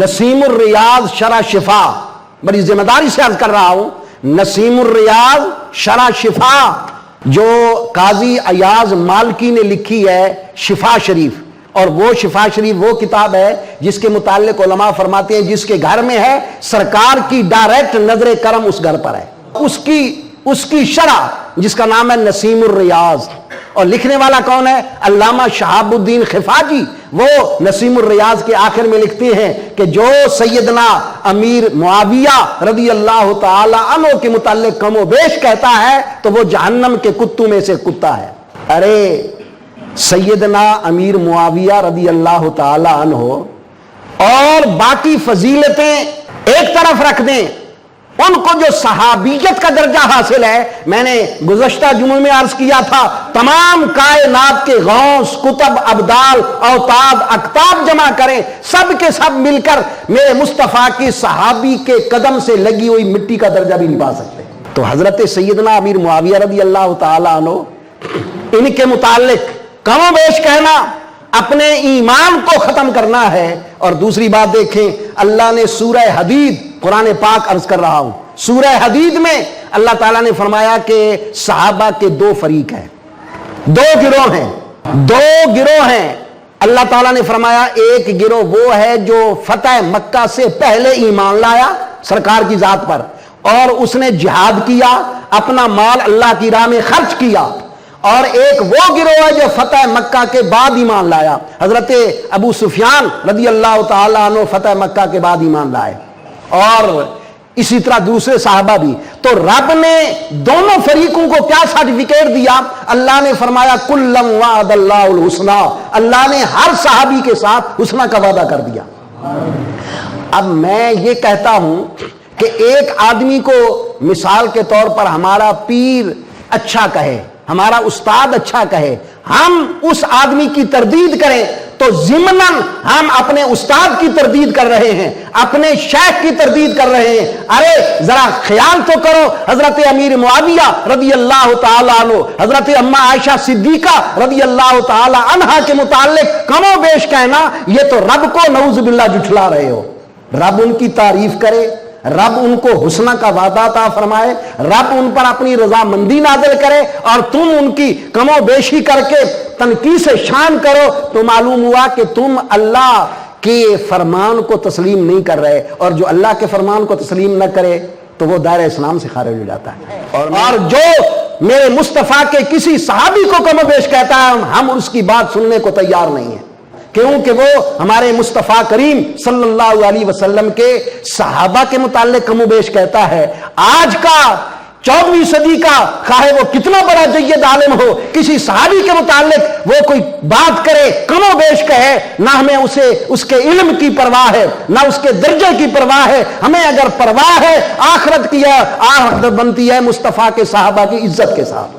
نسیم الریاض شرح شفا، بڑی ذمہ داری سے عرض کر رہا ہوں، نسیم الریاض شرح شفا جو قاضی ایاز مالکی نے لکھی ہے شفا شریف، اور وہ شفا شریف وہ کتاب ہے جس کے متعلق علماء فرماتے ہیں جس کے گھر میں ہے سرکار کی ڈائریکٹ نظر کرم اس گھر پر ہے، اس کی شرح جس کا نام ہے نسیم الریاض، اور لکھنے والا کون ہے؟ علامہ شہاب الدین خفاجی۔ وہ نسیم الریاض کے آخر میں لکھتے ہیں کہ جو سیدنا امیر معاویہ رضی اللہ تعالی عنہ کے متعلق کم و بیش کہتا ہے تو وہ جہنم کے کتوں میں سے کتا ہے۔ ارے سیدنا امیر معاویہ رضی اللہ تعالی عنہ اور باقی فضیلتیں ایک طرف رکھ دیں، ان کو جو صحابیت کا درجہ حاصل ہے، میں نے گزشتہ جمعے میں عرض کیا تھا، تمام کائنات کے غوث، کتب، ابدال، اوتاد، اقطاب جمع کریں، سب کے سب مل کر میرے مصطفیٰ کی صحابی کے قدم سے لگی ہوئی مٹی کا درجہ بھی نہیں پا سکتے۔ تو حضرت سیدنا امیر معاویہ رضی اللہ تعالی عنہ، ان کے متعلق کم و بیش کہنا اپنے ایمان کو ختم کرنا ہے۔ اور دوسری بات دیکھیں، اللہ نے سورہ حدید، قرآن پاک عرض کر رہا ہوں، سورہ حدید میں اللہ تعالیٰ نے فرمایا کہ صحابہ کے دو فریق ہیں، دو گروہ ہیں۔ اللہ تعالیٰ نے فرمایا ایک گروہ وہ ہے جو فتح مکہ سے پہلے ایمان لایا سرکار کی ذات پر، اور اس نے جہاد کیا، اپنا مال اللہ کی راہ میں خرچ کیا، اور ایک وہ گروہ ہے جو فتح مکہ کے بعد ایمان لایا۔ حضرت ابو سفیان رضی اللہ تعالی عنہ فتح مکہ کے بعد ایمان لائے، اور اسی طرح دوسرے صحابہ بھی۔ تو رب نے دونوں فریقوں کو کیا سرٹیفکیٹ دیا؟ اللہ نے فرمایا کلم وعد اللہ الحسنی، اللہ نے ہر صحابی کے ساتھ حسنہ کا وعدہ کر دیا۔ اب میں یہ کہتا ہوں کہ ایک آدمی کو مثال کے طور پر ہمارا پیر اچھا کہے، ہمارا استاد اچھا کہے، ہم اس آدمی کی تردید کریں تو ضمناً ہم اپنے استاد کی تردید کر رہے ہیں، اپنے شیخ کی تردید کر رہے ہیں۔ ارے ذرا خیال تو کرو، حضرت امیر معاویہ رضی اللہ تعالی عنہ، حضرت اماں عائشہ صدیقہ رضی اللہ تعالی عنہا کے متعلق کم و بیش کہنا، یہ تو رب کو نعوذ باللہ جھٹلا رہے ہو۔ رب ان کی تعریف کرے، رب ان کو حسنہ کا وعدہ عطا فرمائے، رب ان پر اپنی رضامندی نازل کرے، اور تم ان کی کم و بیشی کر کے تنقیص شان کرو، تو معلوم ہوا کہ تم اللہ کے فرمان کو تسلیم نہیں کر رہے، اور جو اللہ کے فرمان کو تسلیم نہ کرے تو وہ دائرہ اسلام سے خارج ہو جاتا ہے۔ اور جو میرے مصطفیٰ کے کسی صحابی کو کم و بیش کہتا ہے، ہم اس کی بات سننے کو تیار نہیں ہیں، کیونکہ وہ ہمارے مصطفیٰ کریم صلی اللہ علیہ وسلم کے صحابہ کے متعلق کم و بیش کہتا ہے۔ آج کا 14ویں صدی کا خواہ وہ کتنا بڑا جید عالم ہو، کسی صحابی کے متعلق وہ کوئی بات کرے، کم و بیش کہے، نہ ہمیں اس کے علم کی پرواہ ہے، نہ اس کے درجے کی پرواہ ہے۔ ہمیں اگر پرواہ ہے آخرت کی ہے، آخرت بنتی ہے مصطفیٰ کے صحابہ کی عزت کے ساتھ۔